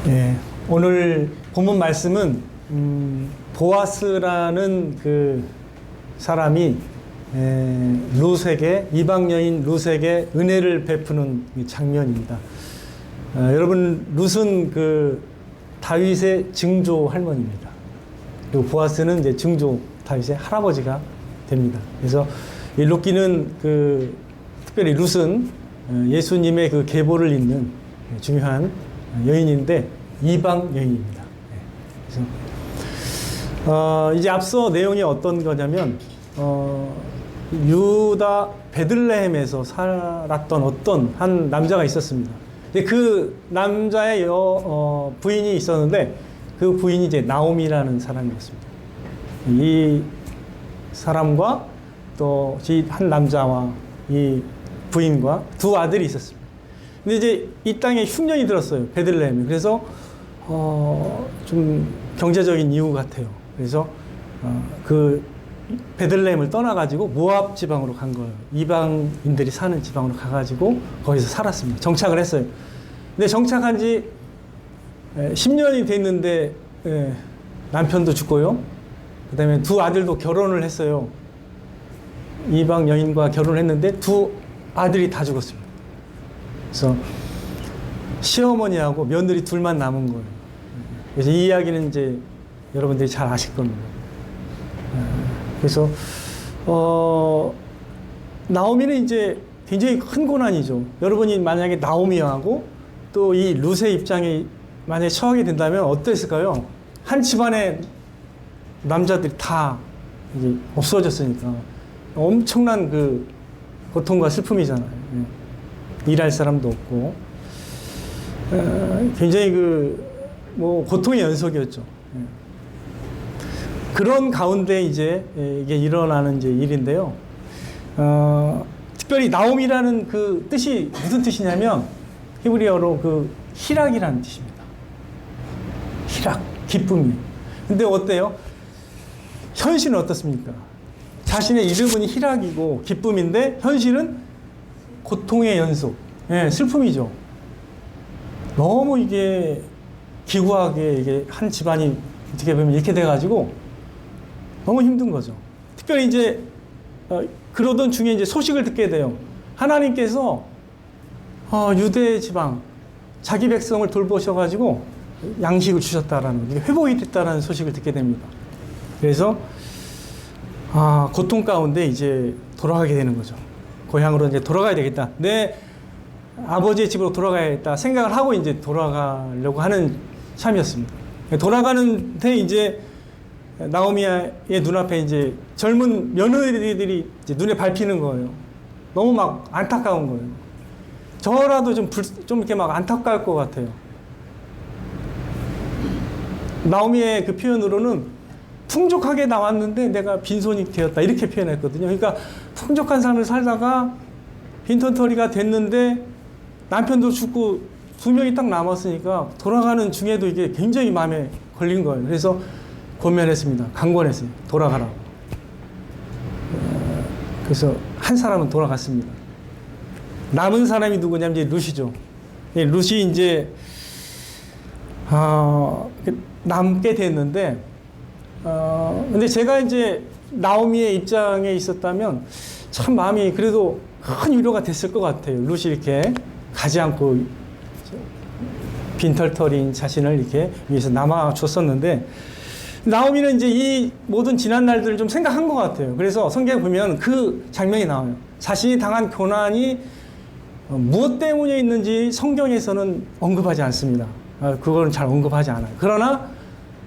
예, 오늘 본문 말씀은 보아스라는 그 사람이 룻에게, 이방 여인 룻에게 은혜를 베푸는 장면입니다. 여러분, 룻은 그 다윗의 증조 할머니입니다. 그리고 보아스는 이제 증조 다윗의 할아버지가 됩니다. 그래서 이 룻기는 특별히 룻은 예수님의 그 계보를 잇는 중요한 여인인데 이방 여인입니다. 그래서 이제 앞서 내용이 어떤 거냐면 유다 베들레헴에서 살았던 어떤 한 남자가 있었습니다. 그 남자의 부인이 있었는데 그 부인이 이제 나오미라는 사람이었습니다. 이 사람과 또 한 남자와 이 부인과 두 아들이 있었습니다. 근데 이제 이 땅에 흉년이 들었어요. 베들레헴에. 그래서 좀 경제적인 이유 같아요. 그래서 그 베들레헴을 떠나가지고 모압 지방으로 간 거예요. 이방인들이 사는 지방으로 가가지고 거기서 살았습니다. 정착을 했어요. 근데 정착한 지 10년이 됐는데 남편도 죽고요. 그 다음에 두 아들도 결혼을 했어요. 이방 여인과 결혼을 했는데 두 아들이 다 죽었습니다. 그래서 시어머니하고 며느리 둘만 남은 거예요. 그래서 이 이야기는 이제 여러분들이 잘 아실 겁니다. 그래서 나오미는 이제 굉장히 큰 고난이죠. 여러분이 만약에 나오미하고 또 이 룻의 입장에 만약에 처하게 된다면 어땠을까요? 한 집안의 남자들이 다 이제 없어졌으니까 엄청난 그 고통과 슬픔이잖아요. 일할 사람도 없고 굉장히 고통의 연속이었죠. 그런 가운데 이제 이게 일어나는 이제 일인데요. 특별히 나옴이라는 그 뜻이 무슨 뜻이냐면 히브리어로 희락이라는 뜻입니다. 희락, 기쁨이. 근데 어때요? 현실은 어떻습니까? 자신의 이름은 희락이고 기쁨인데 현실은 고통의 연속, 슬픔이죠. 너무 이게 기구하게 이게 한 집안이 어떻게 보면 이렇게 돼가지고 너무 힘든 거죠. 특별히 이제 그러던 중에 이제 소식을 듣게 돼요. 하나님께서 유대 지방 자기 백성을 돌보셔가지고 양식을 주셨다라는 회복이 됐다라는 소식을 듣게 됩니다. 그래서 고통 가운데 이제 돌아가게 되는 거죠. 고향으로 이제 돌아가야 되겠다. 내 아버지의 집으로 돌아가야겠다 생각을 하고 이제 돌아가려고 하는 참이었습니다. 돌아가는데 이제 나오미의 눈앞에 이제 젊은 며느리들이 이제 눈에 밟히는 거예요. 너무 막 안타까운 거예요. 저라도 좀 이렇게 막 안타까울 것 같아요. 나오미의 그 표현으로는 풍족하게 나왔는데 내가 빈손이 되었다 이렇게 표현했거든요. 그러니까 풍족한 삶을 살다가 빈털터리가 됐는데 남편도 죽고 두 명이 딱 남았으니까 돌아가는 중에도 이게 굉장히 마음에 걸린 거예요. 그래서 권면했습니다. 강권했어요. 돌아가라고. 그래서 한 사람은 돌아갔습니다. 남은 사람이 누구냐면 이제 룻이죠. 룻이 이제 남게 됐는데 근데 제가 이제 나오미의 입장에 있었다면 참 마음이 그래도 큰 위로가 됐을 것 같아요. 룻이 이렇게 가지 않고 빈털터리인 자신을 이렇게 위해서 남아줬었는데 나오미는 이제 이 모든 지난 날들을 좀 생각한 것 같아요. 그래서 성경에 보면 그 장면이 나와요. 자신이 당한 고난이 무엇 때문에 있는지 성경에서는 언급하지 않습니다. 그거는 잘 언급하지 않아요. 그러나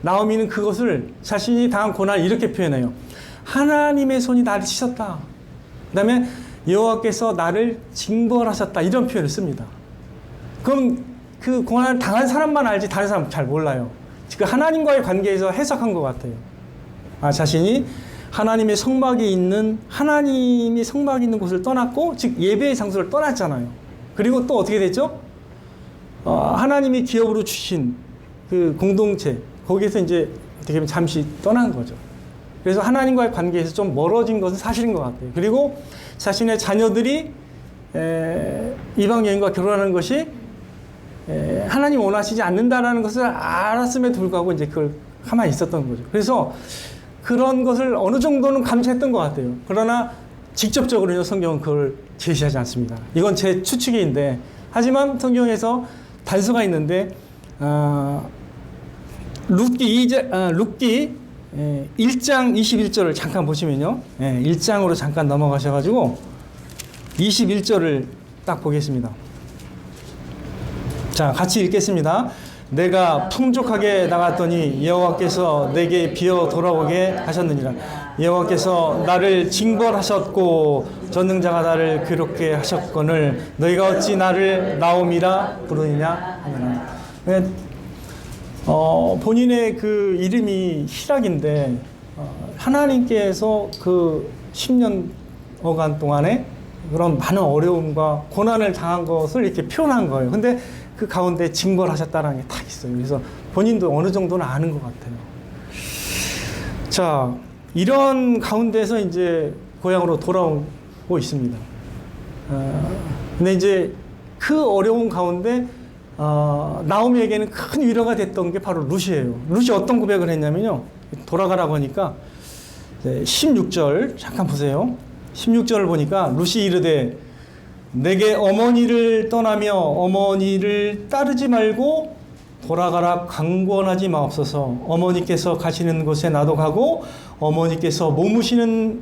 나오미는 그것을 자신이 당한 고난을 이렇게 표현해요. 하나님의 손이 나를 치셨다. 그 다음에 여호와께서 나를 징벌하셨다. 이런 표현을 씁니다. 그럼 그 고난을 당한 사람만 알지 다른 사람 잘 몰라요. 그 하나님과의 관계에서 해석한 것 같아요. 자신이 하나님이 성막이 있는 곳을 떠났고, 즉 예배의 장소를 떠났잖아요. 그리고 또 어떻게 됐죠? 하나님이 기업으로 주신 그 공동체, 거기에서 이제 어떻게 보면 잠시 떠난 거죠. 그래서 하나님과의 관계에서 좀 멀어진 것은 사실인 것 같아요. 그리고 자신의 자녀들이 이방 여인과 결혼하는 것이 하나님 원하시지 않는다라는 것을 알았음에도 불구하고 이제 그걸 가만히 있었던 거죠. 그래서 그런 것을 어느 정도는 감지했던 것 같아요. 그러나 직접적으로는 성경은 그걸 제시하지 않습니다. 이건 제 추측인데, 하지만 성경에서 단서가 있는데, 룻기 1장 21절을 잠깐 보시면요. 1장으로 잠깐 넘어가셔가지고 21절을 딱 보겠습니다. 자, 같이 읽겠습니다. 내가 풍족하게 나갔더니 여호와께서 내게 비어 돌아오게 하셨느니라. 여호와께서 나를 징벌하셨고 전능자가 나를 괴롭게 하셨거늘 너희가 어찌 나를 나옴이라 부르느냐 하느라. 본인의 그 이름이 희락인데 하나님께서 그 10년여간 동안에 그런 많은 어려움과 고난을 당한 것을 이렇게 표현한 거예요. 근데 그 가운데 징벌하셨다는 게 딱 있어요. 그래서 본인도 어느 정도는 아는 것 같아요. 자, 이런 가운데서 이제 고향으로 돌아오고 있습니다. 근데 이제 그 어려운 가운데 나오미에게는 큰 위로가 됐던 게 바로 룻이에요. 룻이 어떤 고백을 했냐면요. 돌아가라고 하니까 16절 잠깐 보세요. 16절을 보니까 룻이 이르되 내게 어머니를 떠나며 어머니를 따르지 말고 돌아가라 강권하지 마옵소서. 어머니께서 가시는 곳에 나도 가고 어머니께서 머무시는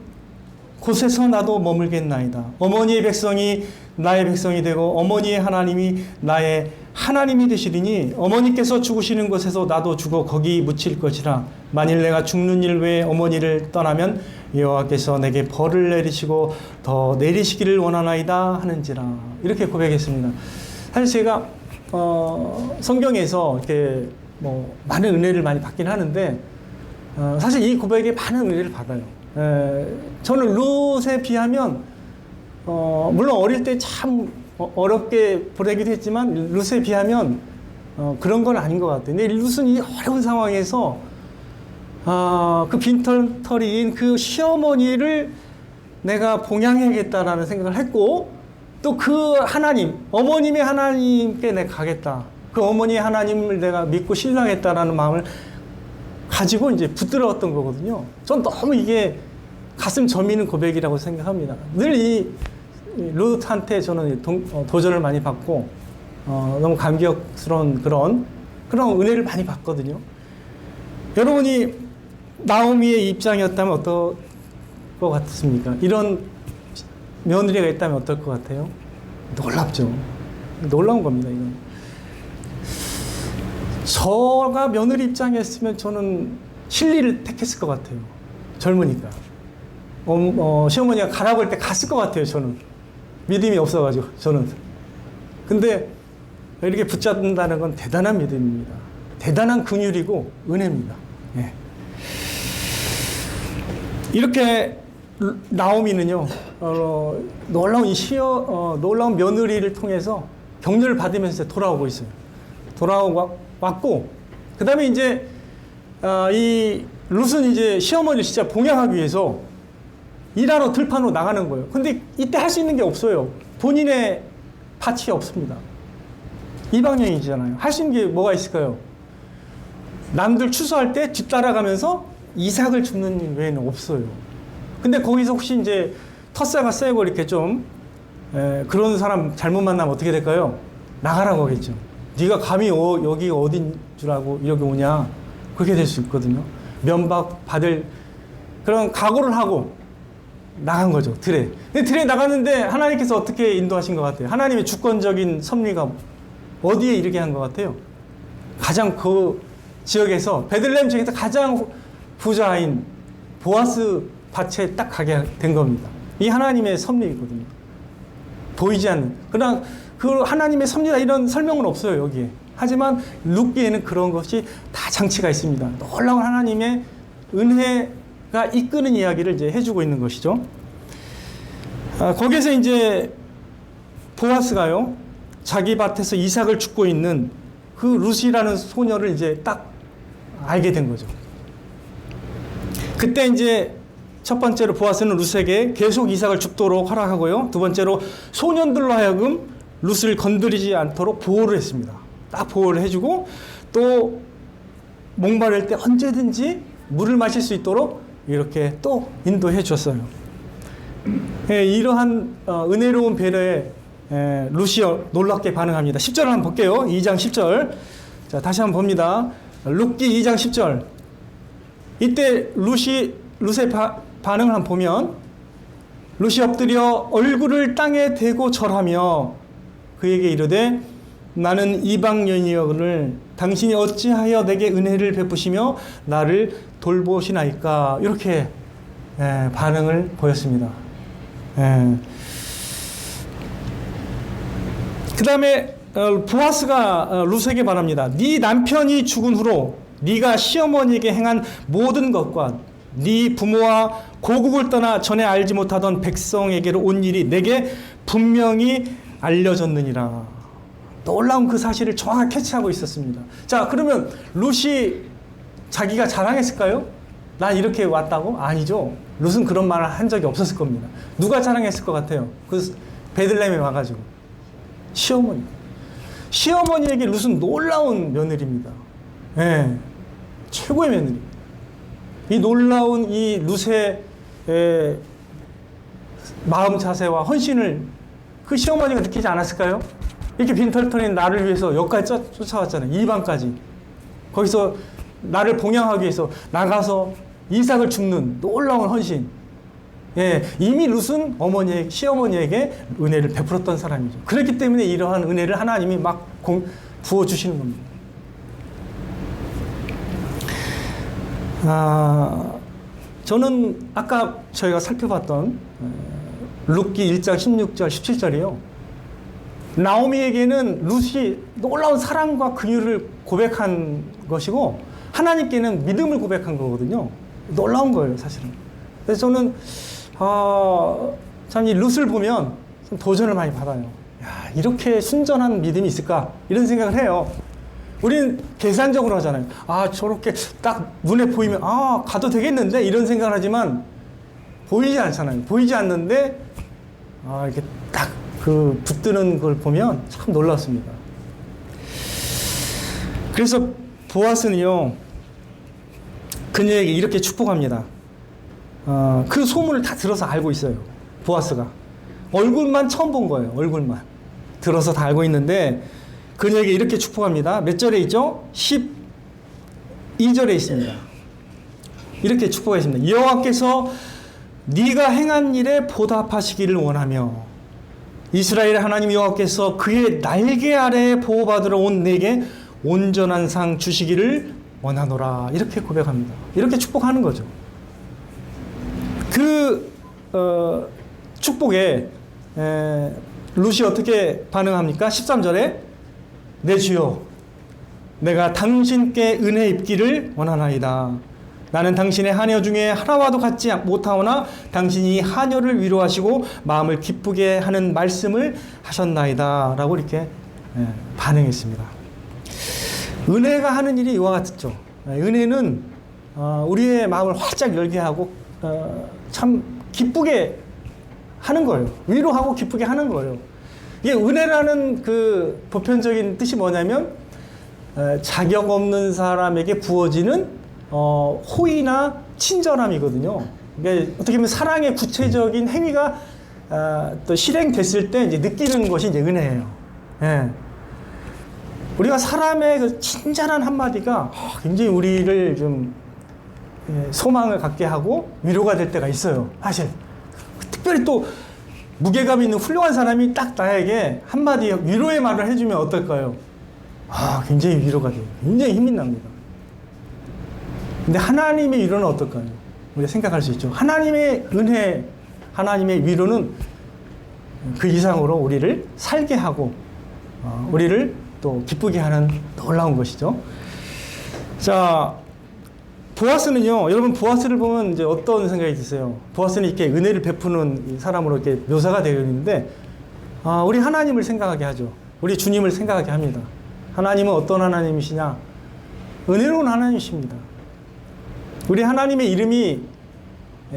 곳에서 나도 머물겠나이다. 어머니의 백성이 나의 백성이 되고 어머니의 하나님이 나의 하나님이 되시리니 어머니께서 죽으시는 곳에서 나도 죽어 거기 묻힐 것이라. 만일 내가 죽는 일 외에 어머니를 떠나면 여호와께서 내게 벌을 내리시고 더 내리시기를 원하나이다 하는지라. 이렇게 고백했습니다. 사실 제가 성경에서 이렇게 뭐 많은 은혜를 많이 받긴 하는데 사실 이 고백에 많은 은혜를 받아요. 저는 룻에 비하면 물론 어릴 때 참 어렵게 보내기도 했지만 룻에 비하면 그런 건 아닌 것 같아요. 근데 룻은 이 어려운 상황에서 그 빈털터리인 그 시어머니를 내가 봉양해야겠다라는 생각을 했고 또 그 하나님, 어머님의 하나님께 내가 가겠다. 그 어머니의 하나님을 내가 믿고 신뢰하겠다라는 마음을 가지고 이제 붙들어왔던 거거든요. 전 너무 이게 가슴 저미는 고백이라고 생각합니다. 늘 이 룻한테 저는 도전을 많이 받고 너무 감격스러운 그런 은혜를 많이 받거든요. 여러분이 나오미의 입장이었다면 어떨 것 같습니까? 이런 며느리가 있다면 어떨 것 같아요? 놀랍죠. 놀라운 겁니다, 이건. 저가 며느리 입장이었으면 저는 실리를 택했을 것 같아요. 젊으니까. 시어머니가 가라고 할 때 갔을 것 같아요, 저는. 믿음이 없어가지고, 저는. 근데 이렇게 붙잡는다는 건 대단한 믿음입니다. 대단한 긍휼이고 은혜입니다. 예. 이렇게 나오미는요, 놀라운 며느리를 통해서 격려를 받으면서 돌아오고 있어요. 돌아오고 왔고, 그 다음에 이제, 이 룻은 이제 시어머니를 진짜 봉양하기 위해서 일하러 들판으로 나가는 거예요. 근데 이때 할 수 있는 게 없어요. 본인의 밭이 없습니다. 이방인이잖아요. 할 수 있는 게 뭐가 있을까요? 남들 추수할 때 뒤따라가면서 이삭을 줍는 일 외에는 없어요. 근데 거기서 혹시 이제 텃세가 세고 이렇게 좀 그런 사람 잘못 만나면 어떻게 될까요? 나가라고 하겠죠. 네가 감히 여기가 어딘 줄 알고 여기 오냐? 그렇게 될 수 있거든요. 면박 받을 그런 각오를 하고 나간 거죠. 들에. 근데 들에 나갔는데 하나님께서 어떻게 인도하신 것 같아요? 하나님의 주권적인 섭리가 어디에 이르게 한 것 같아요? 가장 그 지역에서 베들레헴 지역에서 가장 부자인 보아스 밭에 딱 가게 된 겁니다. 이 하나님의 섭리이거든요. 보이지 않는. 그러나 그 하나님의 섭리다 이런 설명은 없어요, 여기에. 하지만 룻기에는 그런 것이 다 장치가 있습니다. 놀라운 하나님의 은혜가 이끄는 이야기를 이제 해주고 있는 것이죠. 거기에서 이제 보아스가요, 자기 밭에서 이삭을 줍고 있는 그 룻이라는 소녀를 이제 딱 알게 된 거죠. 그때 이제 첫 번째로 보아스는 룻에게 계속 이삭을 줍도록 허락하고요. 두 번째로 소년들로 하여금 룻을 건드리지 않도록 보호를 했습니다. 딱 보호를 해주고 또 목마를 때 언제든지 물을 마실 수 있도록 이렇게 또 인도해 줬어요. 예, 이러한 은혜로운 배려에 룻이 놀랍게 반응합니다. 10절 한번 볼게요. 2장 10절. 자, 다시 한번 봅니다. 룻기 2장 10절. 이때 룻의 반응을 한번 보면 룻이 엎드려 얼굴을 땅에 대고 절하며 그에게 이르되 나는 이방 여인이여를 당신이 어찌하여 내게 은혜를 베푸시며 나를 돌보시나이까. 이렇게 반응을 보였습니다. 그 다음에 보아스가 룻에게 말합니다. 네 남편이 죽은 후로 네가 시어머니에게 행한 모든 것과 네 부모와 고국을 떠나 전에 알지 못하던 백성에게로 온 일이 내게 분명히 알려졌느니라. 놀라운 그 사실을 정확하게 캐치하고 있었습니다. 자, 그러면 룻이 자기가 자랑했을까요? 난 이렇게 왔다고? 아니죠. 룻은 그런 말을 한 적이 없었을 겁니다. 누가 자랑했을 것 같아요? 그 베들레헴에 와가지고 시어머니. 시어머니에게 룻은 놀라운 며느리입니다. 예, 최고의 며느리. 이 놀라운 이 룻의 마음 자세와 헌신을 그 시어머니가 느끼지 않았을까요? 이렇게 빈털터리인 나를 위해서 여기까지 쫓아왔잖아요. 이방까지. 거기서 나를 봉양하기 위해서 나가서 이삭을 죽는 놀라운 헌신. 예, 이미 룻은 시어머니에게 은혜를 베풀었던 사람이죠. 그렇기 때문에 이러한 은혜를 하나님이 막 부어주시는 겁니다. 저는 아까 저희가 살펴봤던 룻기 1장 16절, 17절이요. 나오미에게는 룻이 놀라운 사랑과 긍휼을 고백한 것이고 하나님께는 믿음을 고백한 거거든요. 놀라운 거예요, 사실은. 그래서 저는 참 이 룻을 보면 좀 도전을 많이 받아요. 야, 이렇게 순전한 믿음이 있을까? 이런 생각을 해요. 우리는 계산적으로 하잖아요. 저렇게 딱 눈에 보이면 가도 되겠는데 이런 생각을 하지만 보이지 않잖아요. 보이지 않는데 이렇게 딱 그 붙드는 걸 보면 참 놀랐습니다. 그래서 보아스는요, 그녀에게 이렇게 축복합니다. 그 소문을 다 들어서 알고 있어요. 보아스가. 얼굴만 처음 본 거예요. 얼굴만. 들어서 다 알고 있는데 그녀에게 이렇게 축복합니다. 몇 절에 있죠? 12절에 있습니다. 이렇게 축복했습니다. 여호와께서 네가 행한 일에 보답하시기를 원하며 이스라엘의 하나님 여호와께서 그의 날개 아래에 보호받으러 온 내게 온전한 상 주시기를 원하노라. 이렇게 고백합니다. 이렇게 축복하는 거죠. 그 축복에 룻이 어떻게 반응합니까? 13절에 내 주여 내가 당신께 은혜 입기를 원하나이다. 나는 당신의 하녀 중에 하나와도 같지 못하오나 당신이 하녀를 위로하시고 마음을 기쁘게 하는 말씀을 하셨나이다. 라고 이렇게 반응했습니다. 은혜가 하는 일이 이와 같죠. 은혜는 우리의 마음을 활짝 열게 하고 참 기쁘게 하는 거예요. 위로하고 기쁘게 하는 거예요. 이게 은혜라는 그 보편적인 뜻이 뭐냐면 자격 없는 사람에게 부어지는 호의나 친절함이거든요. 그러니까 어떻게 보면 사랑의 구체적인 행위가 또 실행됐을 때 이제 느끼는 것이 이제 은혜예요. 예. 우리가 사람의 그 친절한 한마디가 굉장히 우리를 좀 소망을 갖게 하고 위로가 될 때가 있어요. 사실 특별히 또 무게감 있는 훌륭한 사람이 딱 나에게 한마디 위로의 말을 해주면 어떨까요? 굉장히 위로가 돼요. 굉장히 힘이 납니다. 근데 하나님의 위로는 어떨까요? 우리가 생각할 수 있죠. 하나님의 은혜, 하나님의 위로는 그 이상으로 우리를 살게 하고 우리를 또 기쁘게 하는 놀라운 것이죠. 자, 보아스는요, 여러분 보아스를 보면 이제 어떤 생각이 드세요? 보아스는 이렇게 은혜를 베푸는 사람으로 이렇게 묘사가 되어 있는데, 우리 하나님을 생각하게 하죠. 우리 주님을 생각하게 합니다. 하나님은 어떤 하나님이시냐? 은혜로운 하나님이십니다. 우리 하나님의 이름이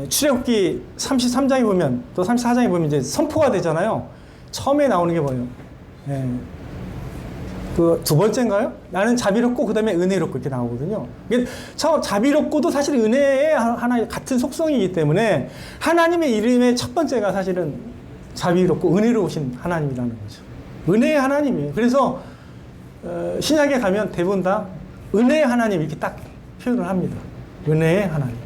출애굽기 33장에 보면 또 34장에 보면 이제 선포가 되잖아요. 처음에 나오는 게 뭐예요? 그 두 번째인가요? 나는 자비롭고 그 다음에 은혜롭고 이렇게 나오거든요. 저 자비롭고도 사실 은혜의 하나의 같은 속성이기 때문에 하나님의 이름의 첫 번째가 사실은 자비롭고 은혜로우신 하나님이라는 거죠. 은혜의 하나님이에요. 그래서 신약에 가면 대부분 다 은혜의 하나님 이렇게 딱 표현을 합니다. 은혜의 하나님.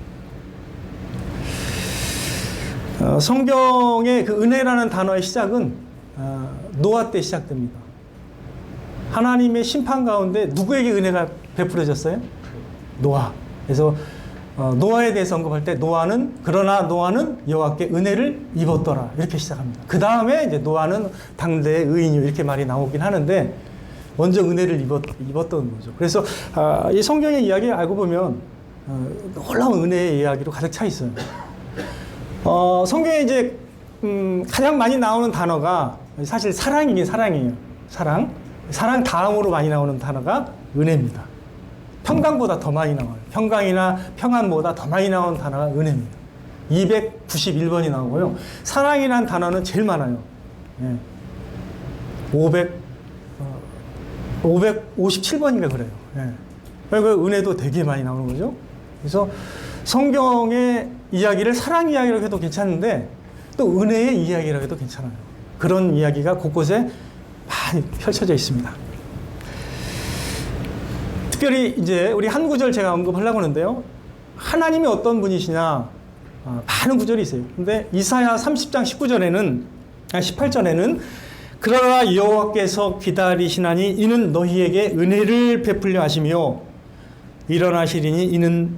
성경의 그 은혜라는 단어의 시작은 노아 때 시작됩니다. 하나님의 심판 가운데 누구에게 은혜가 베풀어졌어요? 노아. 그래서 노아에 대해서 언급할 때 그러나 노아는 여호와께 은혜를 입었더라 이렇게 시작합니다. 그 다음에 이제 노아는 당대의 의인이요 이렇게 말이 나오긴 하는데 먼저 은혜를 입었던 거죠. 그래서 이 성경의 이야기 알고 보면 놀라운 은혜의 이야기로 가득 차 있어요. 성경에 이제 가장 많이 나오는 단어가 사실 사랑이긴 사랑이에요. 사랑 다음으로 많이 나오는 단어가 은혜입니다. 평강보다 더 많이 나와요. 평강이나 평안보다 더 많이 나오는 단어가 은혜입니다. 291번이 나오고요. 사랑이라는 단어는 제일 많아요. 557번인가 그래요. 그리고 은혜도 되게 많이 나오는 거죠. 그래서 성경의 이야기를 사랑 이야기라고 해도 괜찮은데 또 은혜의 이야기라고 해도 괜찮아요. 그런 이야기가 곳곳에 많이 펼쳐져 있습니다. 특별히 이제 우리 한 구절 제가 언급하려고 하는데요. 하나님이 어떤 분이시냐 많은 구절이 있어요. 근데 이사야 30장 18절에는 그러나 여호와께서 기다리시나니 이는 너희에게 은혜를 베풀려 하시며 일어나시리니 이는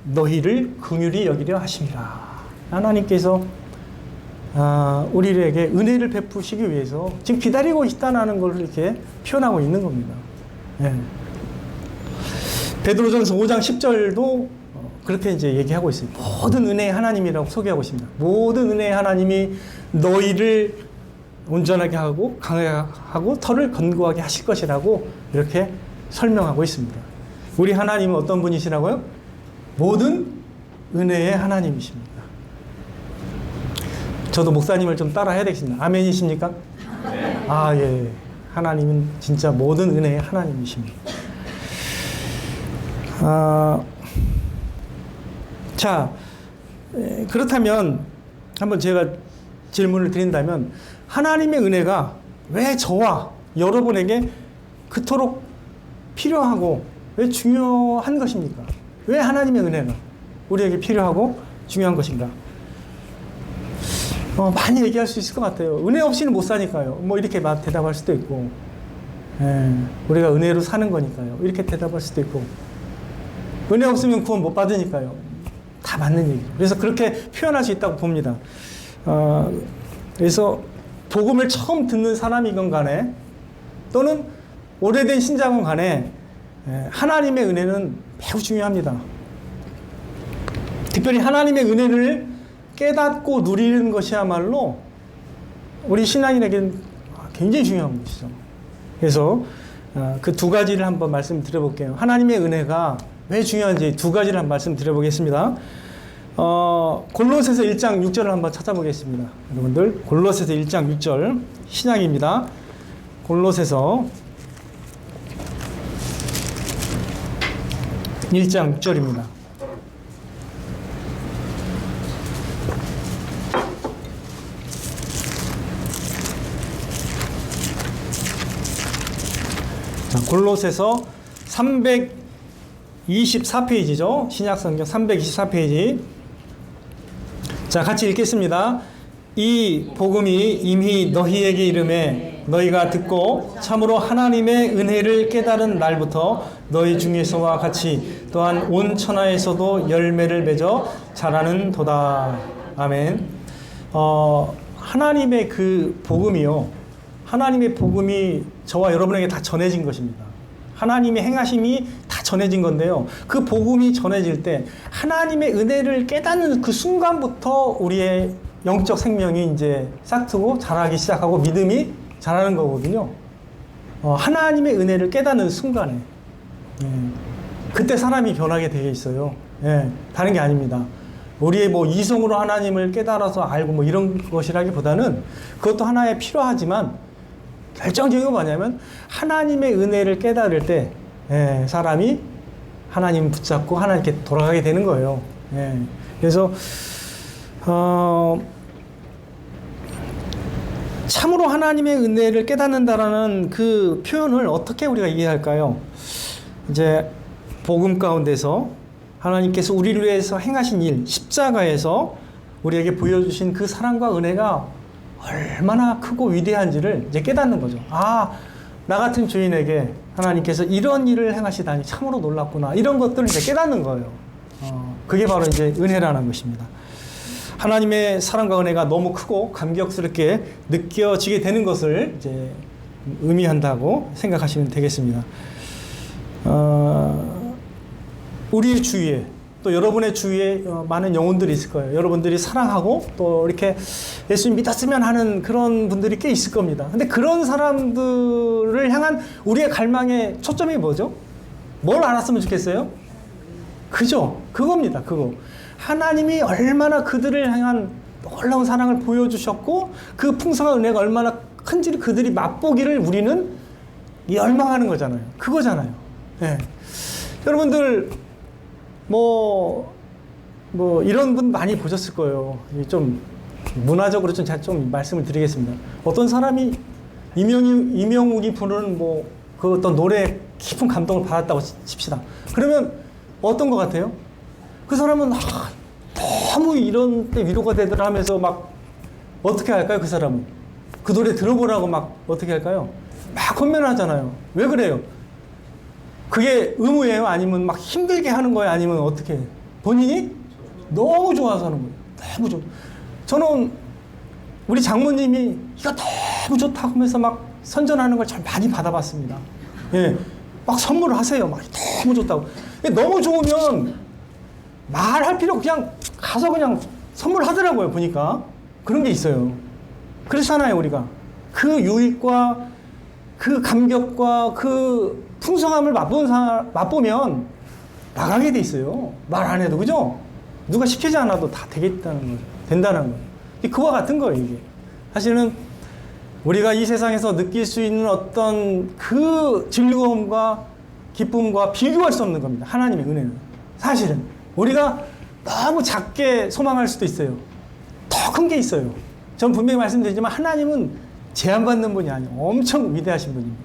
너희를 긍휼히 여기려 하심이라. 하나님께서 우리에게 은혜를 베푸시기 위해서 지금 기다리고 있다는 걸 이렇게 표현하고 있는 겁니다. 베드로전서 5장 10절도 그렇게 이제 얘기하고 있어요. 모든 은혜의 하나님이라고 소개하고 있습니다. 모든 은혜의 하나님이 너희를 온전하게 하고 강하게 하고 털을 견고하게 하실 것이라고 이렇게 설명하고 있습니다. 우리 하나님은 어떤 분이시라고요? 모든 은혜의 하나님이십니다. 저도 목사님을 좀 따라 해야 되겠습니다. 아멘이십니까? 네. 예. 하나님은 진짜 모든 은혜의 하나님이십니다. 자, 그렇다면 한번 제가 질문을 드린다면 하나님의 은혜가 왜 저와 여러분에게 그토록 필요하고 왜 중요한 것입니까? 왜 하나님의 은혜가 우리에게 필요하고 중요한 것인가? 많이 얘기할 수 있을 것 같아요. 은혜 없이는 못 사니까요. 뭐 이렇게 대답할 수도 있고, 우리가 은혜로 사는 거니까요. 이렇게 대답할 수도 있고, 은혜 없으면 구원 못 받으니까요. 다 맞는 얘기죠. 그래서 그렇게 표현할 수 있다고 봅니다. 그래서 복음을 처음 듣는 사람이건 간에 또는 오래된 신자건 간에 하나님의 은혜는 매우 중요합니다. 특별히 하나님의 은혜를 깨닫고 누리는 것이야말로 우리 신앙인에게는 굉장히 중요한 것이죠. 그래서 그 두 가지를 한번 말씀드려볼게요. 하나님의 은혜가 왜 중요한지 두 가지를 한번 말씀드려보겠습니다. 골로새서 1장 6절을 한번 찾아보겠습니다. 여러분들 골로새서 1장 6절 신약입니다. 골로새서 1장 6절입니다. 골로새서 324페이지죠. 신약성경 324페이지. 자, 같이 읽겠습니다. 이 복음이 임히 너희에게 이름에 너희가 듣고 참으로 하나님의 은혜를 깨달은 날부터 너희 중에서와 같이 또한 온 천하에서도 열매를 맺어 자라는 도다. 아멘. 하나님의 그 복음이요. 하나님의 복음이 저와 여러분에게 다 전해진 것입니다. 하나님의 행하심이 다 전해진 건데요. 그 복음이 전해질 때 하나님의 은혜를 깨닫는 그 순간부터 우리의 영적 생명이 이제 싹트고 자라기 시작하고 믿음이 자라는 거거든요. 하나님의 은혜를 깨닫는 순간에 그때 사람이 변하게 되어 있어요. 다른 게 아닙니다. 우리의 뭐 이성으로 하나님을 깨달아서 알고 뭐 이런 것이라기보다는 그것도 하나의 필요하지만 결정적인 건 뭐냐면 하나님의 은혜를 깨달을 때 사람이 하나님 붙잡고 하나님께 돌아가게 되는 거예요. 그래서 참으로 하나님의 은혜를 깨닫는다라는 그 표현을 어떻게 우리가 이해할까요? 이제 복음 가운데서 하나님께서 우리를 위해서 행하신 일, 십자가에서 우리에게 보여주신 그 사랑과 은혜가 얼마나 크고 위대한지를 이제 깨닫는 거죠. 아, 나 같은 주인에게 하나님께서 이런 일을 행하시다니 참으로 놀랍구나. 이런 것들을 이제 깨닫는 거예요. 그게 바로 이제 은혜라는 것입니다. 하나님의 사랑과 은혜가 너무 크고 감격스럽게 느껴지게 되는 것을 이제 의미한다고 생각하시면 되겠습니다. 우리 주위에 또 여러분의 주위에 많은 영혼들이 있을 거예요. 여러분들이 사랑하고 또 이렇게 예수님 믿었으면 하는 그런 분들이 꽤 있을 겁니다. 근데 그런 사람들을 향한 우리의 갈망의 초점이 뭐죠? 뭘 알았으면 좋겠어요? 그죠? 그겁니다. 그거. 하나님이 얼마나 그들을 향한 놀라운 사랑을 보여주셨고 그 풍성한 은혜가 얼마나 큰지를 그들이 맛보기를 우리는 열망하는 거잖아요. 그거잖아요. 네. 여러분들 뭐 이런 분 많이 보셨을 거예요. 좀 문화적으로 좀 제가 좀 말씀을 드리겠습니다. 어떤 사람이 이명욱이 부르는 그 어떤 노래에 깊은 감동을 받았다고 칩시다. 그러면 어떤 것 같아요? 그 사람은 너무 이런 때 위로가 되더라 하면서 막 어떻게 할까요? 그 사람은 그 노래 들어보라고 막 어떻게 할까요? 막 권면을 하잖아요. 왜 그래요? 그게 의무예요? 아니면 막 힘들게 하는 거예요? 아니면 어떻게 해요? 본인이 너무 좋아서 하는 거예요. 너무 좋아. 저는 우리 장모님이 이거 너무 좋다고 하면서 막 선전하는 걸 참 많이 받아봤습니다. 예. 막 선물을 하세요. 막 너무 좋다고. 너무 좋으면 말할 필요 그냥 가서 그냥 선물하더라고요. 보니까 그런 게 있어요. 그렇잖아요. 우리가 그 유익과 그 감격과 그 풍성함을 맛보면 나가게 돼 있어요. 말 안 해도. 그죠? 누가 시키지 않아도 다 되겠다는 거죠. 된다는 거예요. 그와 같은 거예요. 이게 사실은 우리가 이 세상에서 느낄 수 있는 어떤 그 즐거움과 기쁨과 비교할 수 없는 겁니다. 하나님의 은혜는. 사실은 우리가 너무 작게 소망할 수도 있어요. 더 큰 게 있어요. 전 분명히 말씀드리지만 하나님은 제한받는 분이 아니에요. 엄청 위대하신 분입니다.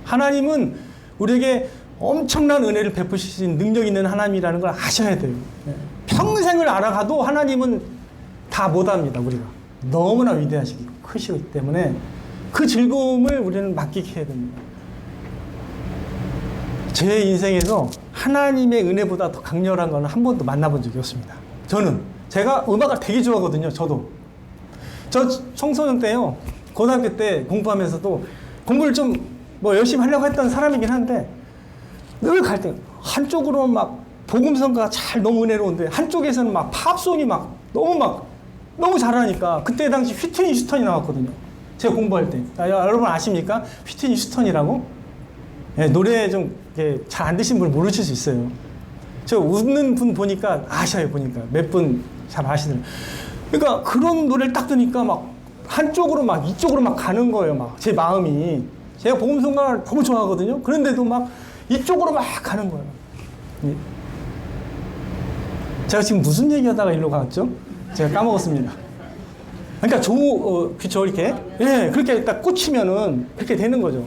하나님은 우리에게 엄청난 은혜를 베푸시는 능력 있는 하나님이라는 걸 아셔야 돼요. 평생을 알아가도 하나님은 다 못합니다. 우리가 너무나 위대하시고 크시기 때문에 그 즐거움을 우리는 맡기게 해야 됩니다. 제 인생에서 하나님의 은혜보다 더 강렬한 거는 한 번도 만나본 적이 없습니다. 제가 음악을 되게 좋아하거든요. 저 청소년 때요, 고등학교 때 공부하면서도 공부를 좀 열심히 하려고 했던 사람이긴 한데 늘 갈 때 한쪽으로 막 복음성가가 잘 너무 은혜로운데 한쪽에서는 막 팝송이 막 너무 잘하니까 그때 당시 휘트니 휴스턴이 나왔거든요. 제가 공부할 때. 여러분 아십니까? 휘트니 휴스턴이라고? 네, 노래 좀 잘 안 드신 분 모르실 수 있어요. 저 웃는 분 보니까 아셔요. 보니까 몇 분 잘 아시더라고요. 그러니까 그런 노래를 딱 듣니까 막 한쪽으로 막 이쪽으로 막 가는 거예요. 막 제 마음이. 제가 복음성가를 너무 좋아하거든요. 그런데도 막 이쪽으로 막 가는 거예요. 제가 지금 무슨 얘기하다가 일로 갔죠? 제가 까먹었습니다. 그러니까 그쵸, 이렇게. 예, 그렇게 딱 꽂히면은 그렇게 되는 거죠.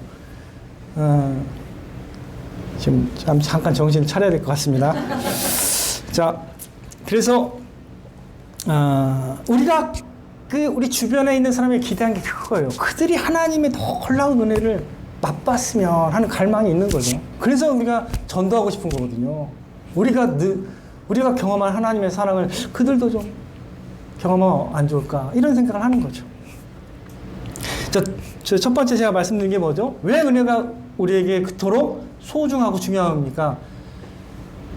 지금 잠깐 정신을 차려야 될 것 같습니다. 자, 그래서, 우리가 우리 주변에 있는 사람이 기대한 게 그거예요. 그들이 하나님의 놀라운 은혜를 맛봤으면 하는 갈망이 있는 거죠. 그래서 우리가 전도하고 싶은 거거든요. 우리가 경험한 하나님의 사랑을 그들도 좀 경험하면 안 좋을까, 이런 생각을 하는 거죠. 첫 번째 제가 말씀드린 게 뭐죠? 왜 은혜가 우리에게 그토록 소중하고 중요합니까?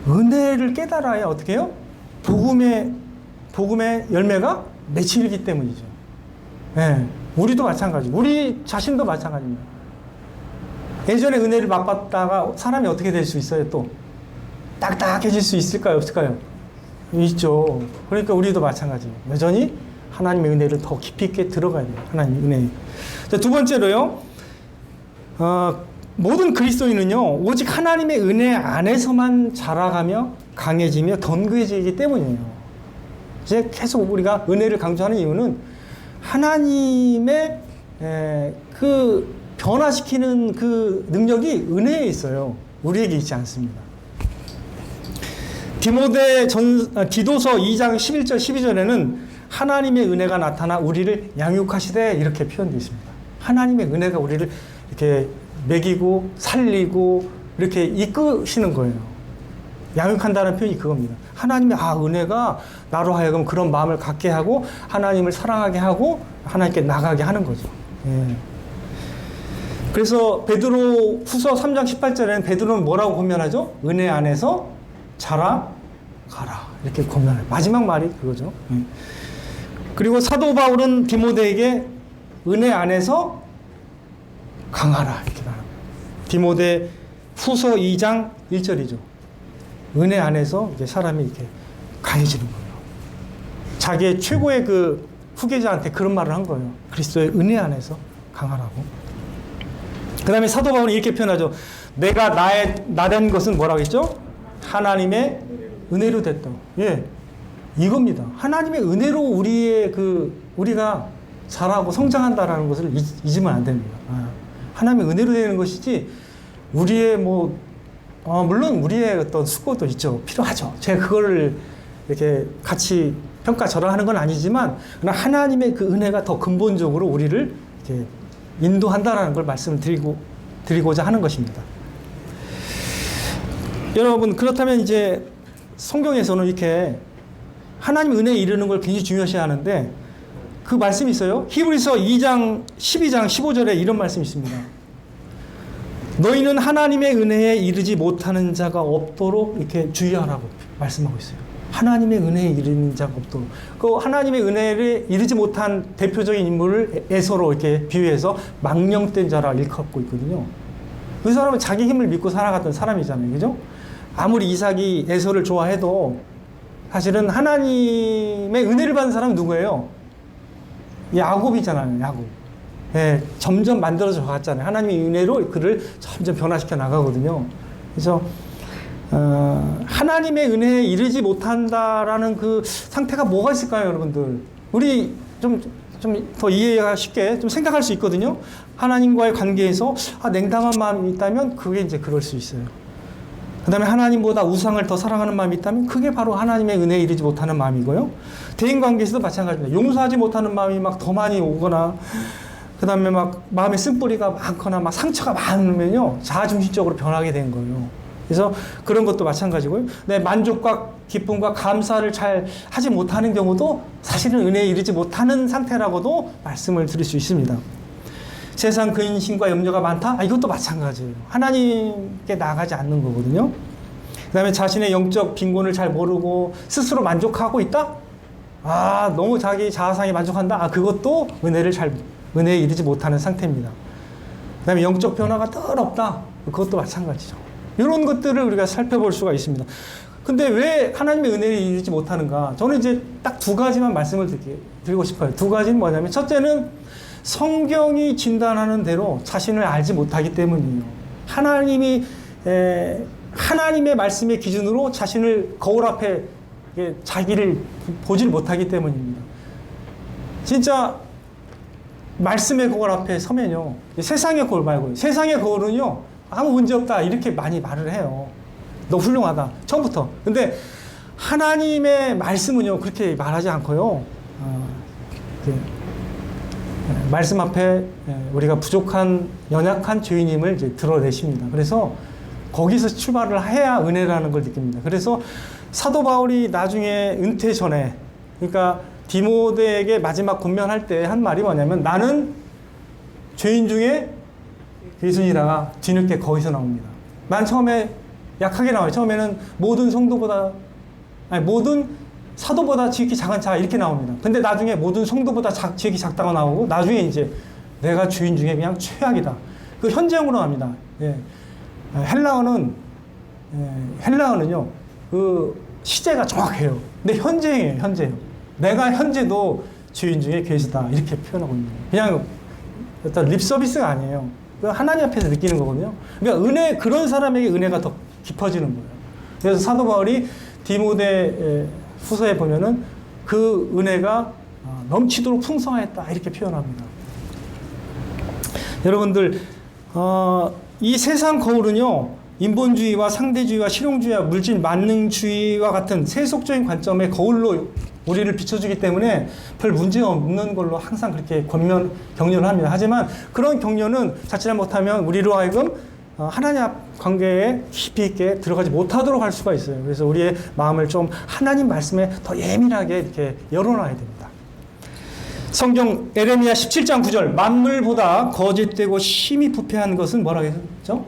은혜를 깨달아야 어떻게 해요? 복음의 열매가 맺히기 때문이죠. 네, 우리도 마찬가지. 우리 자신도 마찬가지입니다. 예전에 은혜를 맛봤다가 사람이 어떻게 될 수 있어요? 또 딱딱해질 수 있을까요? 없을까요? 있죠. 그러니까 우리도 마찬가지예요. 여전히 하나님의 은혜를 더 깊이 있게 들어가야 돼요. 하나님의 은혜. 자, 두 번째로요. 모든 그리스도인은요, 오직 하나님의 은혜 안에서만 자라가며 강해지며 견고해지기 때문이에요. 이제 계속 우리가 은혜를 강조하는 이유는 하나님의 그 변화시키는 그 능력이 은혜에 있어요. 우리에게 있지 않습니다. 디도서 2장 11절 12절에는 하나님의 은혜가 나타나 우리를 양육하시되 이렇게 표현되어 있습니다. 하나님의 은혜가 우리를 이렇게 먹이고 살리고 이렇게 이끄시는 거예요. 양육한다는 표현이 그겁니다. 하나님의 은혜가 나로 하여금 그런 마음을 갖게 하고 하나님을 사랑하게 하고 하나님께 나가게 하는 거죠. 예. 그래서 베드로 후서 3장 18절에는 베드로는 뭐라고 권면하죠? 은혜 안에서 자라가라 이렇게 권면해요. 마지막 말이 그거죠. 예. 그리고 사도 바울은 디모데에게 은혜 안에서 강하라 이렇게 말합니다. 디모데 후서 2장 1절이죠. 은혜 안에서 이제 사람이 이렇게 강해지는 거예요. 자기의 최고의 그 후계자한테 그런 말을 한 거예요. 그리스도의 은혜 안에서 강하라고. 그 다음에 사도 바울은 이렇게 표현하죠. 내가 나된 것은 뭐라고 했죠? 하나님의 은혜로 됐다고. 예, 이겁니다. 하나님의 은혜로 우리가 자라고 성장한다라는 것을 잊으면 안 됩니다. 하나님의 은혜로 되는 것이지 우리의 물론 우리의 어떤 수고도 있죠. 필요하죠. 제가 그거를 이렇게 같이 평가절하하는 건 아니지만 그러나 하나님의 그 은혜가 더 근본적으로 우리를 이렇게 인도한다라는 걸 말씀을 드리고자 하는 것입니다. 여러분, 그렇다면 이제 성경에서는 이렇게 하나님 은혜에 이르는 걸 굉장히 중요시 하는데 그 말씀이 있어요. 히브리서 2장 12장 15절에 이런 말씀이 있습니다. 너희는 하나님의 은혜에 이르지 못하는 자가 없도록 이렇게 주의하라고 말씀하고 있어요. 하나님의 은혜에 이르는 자가 없도록. 그 하나님의 은혜를 이르지 못한 대표적인 인물을 에서로 이렇게 비유해서 망령된 자라 일컫고 있거든요. 그 사람은 자기 힘을 믿고 살아갔던 사람이잖아요. 그죠? 아무리 이삭이 에서를 좋아해도 사실은 하나님의 은혜를 받은 사람은 누구예요? 야곱이잖아요. 야곱. 예, 점점 만들어져 갔잖아요. 하나님의 은혜로 그를 점점 변화시켜 나가거든요. 그래서 하나님의 은혜에 이르지 못한다라는 그 상태가 뭐가 있을까요, 여러분들? 우리 좀 더 이해가 쉽게 좀 생각할 수 있거든요. 하나님과의 관계에서 냉담한 마음이 있다면 그게 이제 그럴 수 있어요. 그 다음에 하나님보다 우상을 더 사랑하는 마음이 있다면 그게 바로 하나님의 은혜에 이르지 못하는 마음이고요. 대인관계에서도 마찬가지입니다. 용서하지 못하는 마음이 막 더 많이 오거나 그 다음에 막 마음의 쓴뿌리가 많거나 막 상처가 많으면요 자아중심적으로 변하게 된 거예요. 그래서 그런 것도 마찬가지고요. 내 만족과 기쁨과 감사를 잘 하지 못하는 경우도 사실은 은혜에 이르지 못하는 상태라고도 말씀을 드릴 수 있습니다. 세상 근심과 염려가 많다? 이것도 마찬가지예요. 하나님께 나가지 않는 거거든요. 그 다음에 자신의 영적 빈곤을 잘 모르고 스스로 만족하고 있다? 너무 자기 자아상에 만족한다? 그것도 은혜에 이르지 못하는 상태입니다. 그 다음에 영적 변화가 늘 없다? 그것도 마찬가지죠. 이런 것들을 우리가 살펴볼 수가 있습니다. 근데 왜 하나님의 은혜에 이르지 못하는가? 저는 이제 딱 두 가지만 말씀을 드리고 싶어요. 두 가지는 뭐냐면, 첫째는 성경이 진단하는 대로 자신을 알지 못하기 때문이에요. 하나님의 말씀의 기준으로 자신을 거울 앞에 자기를 보질 못하기 때문입니다. 진짜 말씀의 거울 앞에 서면요, 세상의 거울 말고요. 세상의 거울은요, 아무 문제 없다 이렇게 많이 말을 해요. 너 훌륭하다 처음부터. 근데 하나님의 말씀은요 그렇게 말하지 않고요. 말씀 앞에 우리가 부족한 연약한 죄인임을 이제 드러내십니다. 그래서 거기서 출발을 해야 은혜라는 걸 느낍니다. 그래서 사도 바울이 나중에 은퇴 전에, 그러니까 디모데에게 마지막 권면할 때 한 말이 뭐냐면, 나는 죄인 중에 귀순이라가 뒤늦게 거기서 나옵니다. 난 처음에 약하게 나와요. 처음에는 모든 사도보다 지극히 작은 자 이렇게 나옵니다. 근데 나중에 모든 성도보다 지극히 작다고 나오고, 나중에 이제 내가 주인 중에 그냥 최악이다. 그 현재형으로 나옵니다. 예. 헬라어는요 그 시제가 정확해요. 근데 현재형이에요. 현재형. 내가 현재도 주인 중에 괴수다 이렇게 표현하고 있는 거예요. 그냥 어떤 립 서비스가 아니에요. 그 하나님 앞에서 느끼는 거거든요. 그러니까 그런 사람에게 은혜가 더 깊어지는 거예요. 그래서 사도 바울이 디모데 후서에 보면은 그 은혜가 넘치도록 풍성하였다 이렇게 표현합니다. 여러분들 이 세상 거울은요 인본주의와 상대주의와 실용주의와 물질 만능주의와 같은 세속적인 관점의 거울로 우리를 비춰주기 때문에 별 문제 없는 걸로 항상 그렇게 격려를 합니다. 하지만 그런 격려는 자칫 못하면 우리로 하여금 하나님 앞 관계에 깊이 있게 들어가지 못하도록 할 수가 있어요. 그래서 우리의 마음을 좀 하나님 말씀에 더 예민하게 이렇게 열어놔야 됩니다. 성경 에레미야 17장 9절 만물보다 거짓되고 심히 부패한 것은 뭐라고 했죠?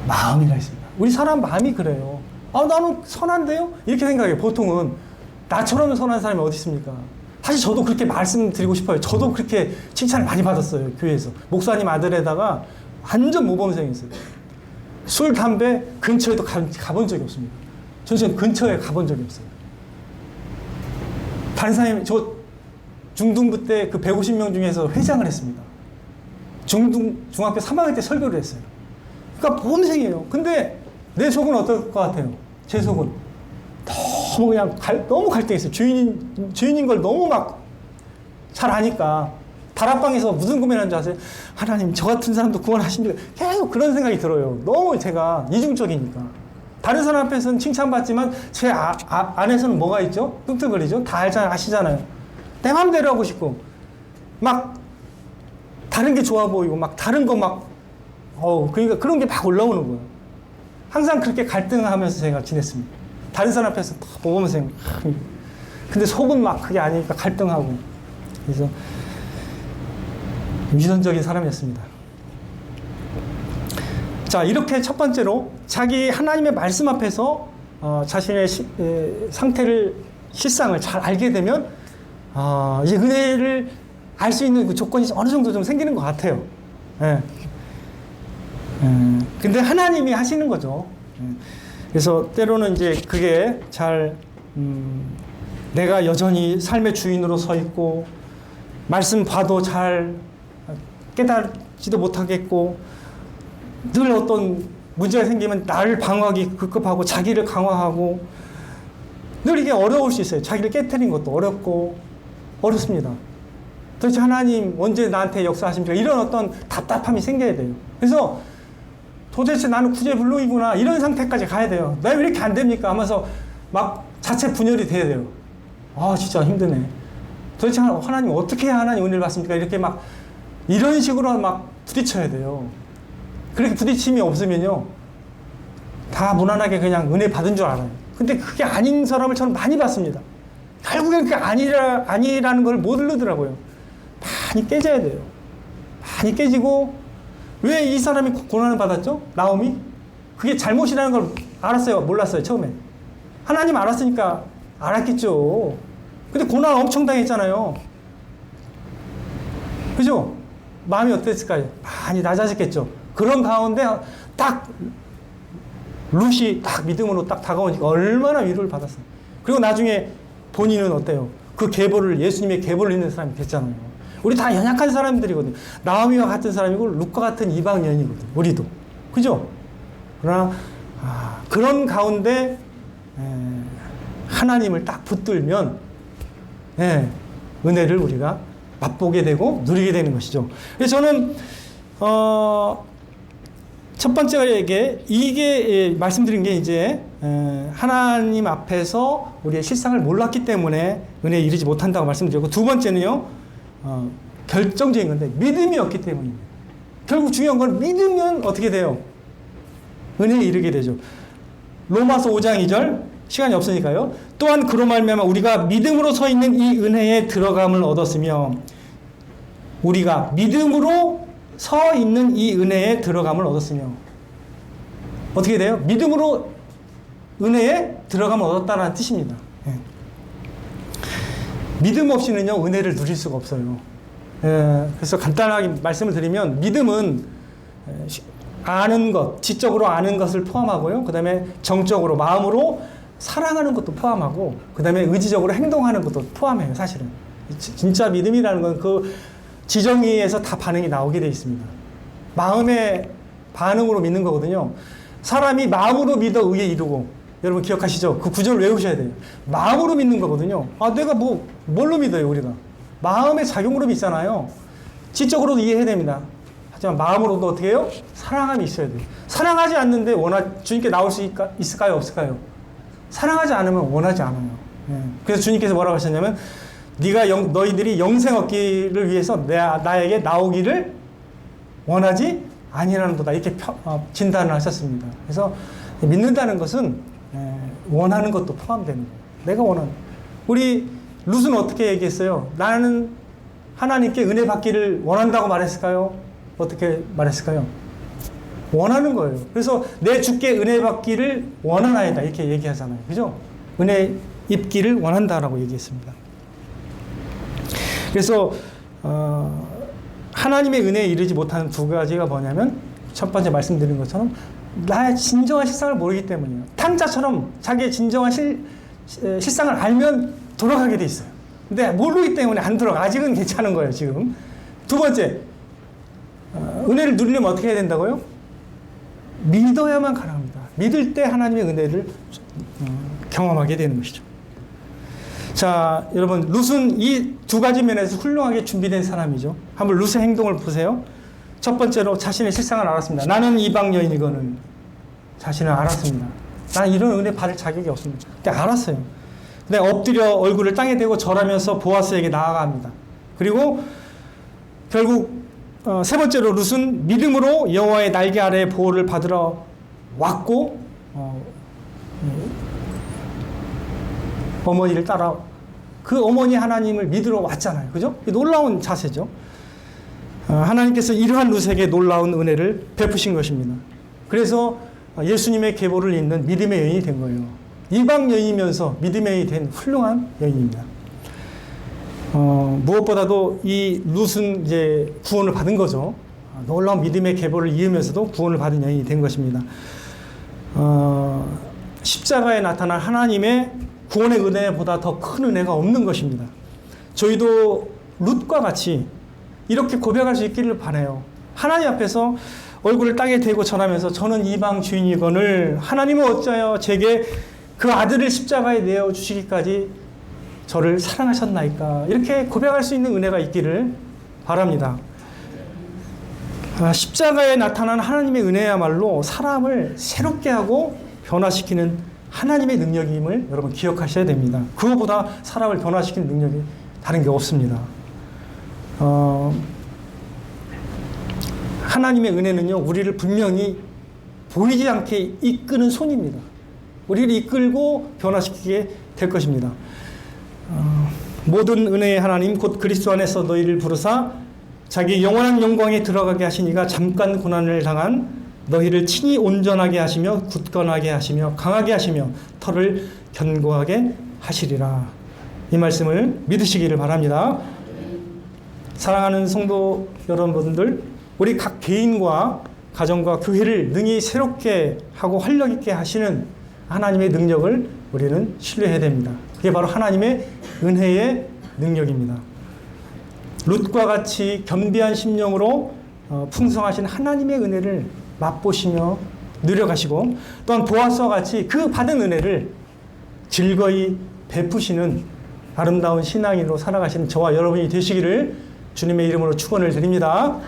마음이라 했습니다. 우리 사람 마음이 그래요. 나는 선한데요? 이렇게 생각해요. 보통은 나처럼 선한 사람이 어디 있습니까? 사실 저도 그렇게 말씀드리고 싶어요. 저도 그렇게 칭찬을 많이 받았어요. 교회에서. 목사님 아들에다가 완전 모범생이었어요. 술, 담배 근처에도 가본 적이 없습니다. 저 지금 근처에 가본 적이 없어요. 다른 사람이 저 중등부 때 그 150명 중에서 회장을 했습니다. 중학교 3학년 때 설교를 했어요. 그러니까 모범생이에요. 근데 내 속은 어떨 것 같아요? 제 속은 너무 그냥 너무 갈등했어요. 주인인 걸 너무 막 잘 아니까 다락방에서 무슨 고민하는 줄 아세요? 하나님 저 같은 사람도 구원하십니까? 계속 그런 생각이 들어요. 너무 제가 이중적이니까. 다른 사람 앞에서는 칭찬받지만 제 안에서는 뭐가 있죠? 뚱뚱거리죠? 다 아시잖아요. 내 맘대로 하고 싶고 막 다른 게 좋아 보이고 막 다른 거 막 그러니까 그런 게 막 올라오는 거예요. 항상 그렇게 갈등하면서 제가 지냈습니다. 다른 사람 앞에서 딱 보면서 근데 속은 막 그게 아니니까 갈등하고 그래서 위선적인 사람이었습니다. 자, 이렇게 첫 번째로 자기 하나님의 말씀 앞에서 자신의 상태를 실상을 잘 알게 되면 이제 은혜를 알 수 있는 그 조건이 어느 정도 좀 생기는 것 같아요. 예. 근데 하나님이 하시는 거죠. 그래서 때로는 이제 그게 잘 내가 여전히 삶의 주인으로 서 있고 말씀 봐도 잘 깨닫지도 못하겠고 늘 어떤 문제가 생기면 나를 방어하기 급급하고 자기를 강화하고 늘 이게 어려울 수 있어요. 자기를 깨트리는 것도 어렵습니다. 도대체 하나님 언제 나한테 역사하십니까? 이런 어떤 답답함이 생겨야 돼요. 그래서 도대체 나는 구제불능이구나 이런 상태까지 가야 돼요. 나 왜 이렇게 안 됩니까? 하면서 막 자체 분열이 돼야 돼요. 진짜 힘드네. 도대체 하나님 어떻게 해야 하나님 은혜를 받습니까? 이렇게 막 이런 식으로 막 부딪혀야 돼요. 그렇게 부딪힘이 없으면요 다 무난하게 그냥 은혜 받은 줄 알아요. 근데 그게 아닌 사람을 저는 많이 봤습니다. 결국엔 그게 아니라는 걸 못 이루더라고요. 많이 깨져야 돼요. 많이 깨지고 왜 이 사람이 고난을 받았죠? 나오미? 그게 잘못이라는 걸 알았어요? 몰랐어요? 처음에? 하나님 알았으니까 알았겠죠. 근데 고난 엄청 당했잖아요. 그죠? 마음이 어땠을까요? 많이 낮아졌겠죠. 그런 가운데 딱 룻이 딱 믿음으로 딱 다가오니까 얼마나 위로를 받았어요. 그리고 나중에 본인은 어때요? 그 계보를 예수님의 계보를 있는 사람이 됐잖아요. 우리 다 연약한 사람들이거든요. 나오미와 같은 사람이고 룻과 같은 이방인이거든요. 우리도. 그죠? 그러나 그런 가운데 하나님을 딱 붙들면 은혜를 우리가 맛보게 되고 누리게 되는 것이죠. 그래서 저는 첫 번째가 이게 말씀드린 게 이제 하나님 앞에서 우리의 실상을 몰랐기 때문에 은혜에 이르지 못한다고 말씀드렸고, 두 번째는요 결정적인 건데 믿음이 없기 때문입니다. 결국 중요한 건 믿으면 어떻게 돼요? 은혜에 이르게 되죠. 로마서 5장 2절 시간이 없으니까요. 또한 그로 말미암아 우리가 믿음으로 서 있는 이 은혜에 들어감을 얻었으며, 우리가 믿음으로 서 있는 이 은혜에 들어감을 얻었으며, 어떻게 돼요? 믿음으로 은혜에 들어감을 얻었다는 뜻입니다. 믿음 없이는요 은혜를 누릴 수가 없어요. 그래서 간단하게 말씀을 드리면, 믿음은 아는 것, 지적으로 아는 것을 포함하고요, 그 다음에 정적으로 마음으로 사랑하는 것도 포함하고, 그 다음에 의지적으로 행동하는 것도 포함해요. 사실은 진짜 믿음이라는 건 그 지정의에서 다 반응이 나오게 되어 있습니다. 마음의 반응으로 믿는 거거든요. 사람이 마음으로 믿어 의에 이르고, 여러분 기억하시죠? 그 구절을 외우셔야 돼요. 마음으로 믿는 거거든요. 아, 내가 뭘로 믿어요, 우리가? 마음의 작용으로 믿잖아요. 지적으로도 이해해야 됩니다. 하지만 마음으로도 어떻게 해요? 사랑함이 있어야 돼요. 사랑하지 않는데 주님께 나올 수 있을까요? 없을까요? 사랑하지 않으면 원하지 않아요. 예. 그래서 주님께서 뭐라고 하셨냐면, 너희들이 영생 얻기를 위해서 나에게 나오기를 원하지 아니하는도다. 이렇게 진단을 하셨습니다. 그래서 믿는다는 것은 원하는 것도 포함되는 거예요. 내가 원하는. 우리 룻은 어떻게 얘기했어요? 나는 하나님께 은혜 받기를 원한다고 말했을까요? 어떻게 말했을까요? 원하는 거예요. 그래서 내 주께 은혜 받기를 원하나이다. 이렇게 얘기하잖아요. 그죠? 은혜 입기를 원한다라고 얘기했습니다. 그래서 하나님의 은혜에 이르지 못하는 두 가지가 뭐냐면, 첫 번째 말씀드린 것처럼 나의 진정한 실상을 모르기 때문이에요. 탕자처럼 자기의 진정한 실상을 알면 돌아가게 돼 있어요. 근데 모르기 때문에 안 돌아가. 아직은 괜찮은 거예요, 지금. 두 번째, 은혜를 누리려면 어떻게 해야 된다고요? 믿어야만 가능합니다. 믿을 때 하나님의 은혜를 경험하게 되는 것이죠. 자, 여러분, 룻은 이 두 가지 면에서 훌륭하게 준비된 사람이죠. 한번 룻의 행동을 보세요. 첫 번째로 자신의 실상을 알았습니다. 나는 이방 여인이거늘. 자신을 알았습니다. 나는 이런 은혜 받을 자격이 없습니다. 근데 알았어요. 근데 엎드려 얼굴을 땅에 대고 절하면서 보아스에게 나아갑니다. 그리고 결국 세 번째로 룻은 믿음으로 여호와의 날개 아래의 보호를 받으러 왔고, 어머니를 따라 그 어머니 하나님을 믿으러 왔잖아요. 그죠? 놀라운 자세죠. 하나님께서 이러한 룻에게 놀라운 은혜를 베푸신 것입니다. 그래서 예수님의 계보를 잇는 믿음의 여인이 된 거예요. 이방 여인이면서 믿음의 여인이 된 훌륭한 여인입니다. 무엇보다도 이 룻은 이제 구원을 받은 거죠. 놀라운 믿음의 계보를 이으면서도 구원을 받은 여인이 된 것입니다. 십자가에 나타난 하나님의 구원의 은혜보다 더 큰 은혜가 없는 것입니다. 저희도 룻과 같이 이렇게 고백할 수 있기를 바라요. 하나님 앞에서 얼굴을 땅에 대고 전하면서 저는 이방 주인이거늘 하나님은 어찌하여 제게 그 아들을 십자가에 내어주시기까지 저를 사랑하셨나이까, 이렇게 고백할 수 있는 은혜가 있기를 바랍니다. 십자가에 나타난 하나님의 은혜야말로 사람을 새롭게 하고 변화시키는 하나님의 능력임을 여러분 기억하셔야 됩니다. 그거보다 사람을 변화시키는 능력이 다른 게 없습니다. 하나님의 은혜는요, 우리를 분명히 보이지 않게 이끄는 손입니다. 우리를 이끌고 변화시키게 될 것입니다. 모든 은혜의 하나님 곧 그리스도 안에서 너희를 부르사 자기 영원한 영광에 들어가게 하시니가 잠깐 고난을 당한 너희를 친히 온전하게 하시며 굳건하게 하시며 강하게 하시며 털을 견고하게 하시리라. 이 말씀을 믿으시기를 바랍니다. 사랑하는 성도 여러분들, 우리 각 개인과 가정과 교회를 능히 새롭게 하고 활력 있게 하시는 하나님의 능력을 우리는 신뢰해야 됩니다. 그게 바로 하나님의 은혜의 능력입니다. 룻과 같이 겸비한 심령으로 풍성하신 하나님의 은혜를 맛보시며 누려가시고, 또한 보아스와 같이 그 받은 은혜를 즐거이 베푸시는 아름다운 신앙인으로 살아가시는 저와 여러분이 되시기를 주님의 이름으로 축원을 드립니다.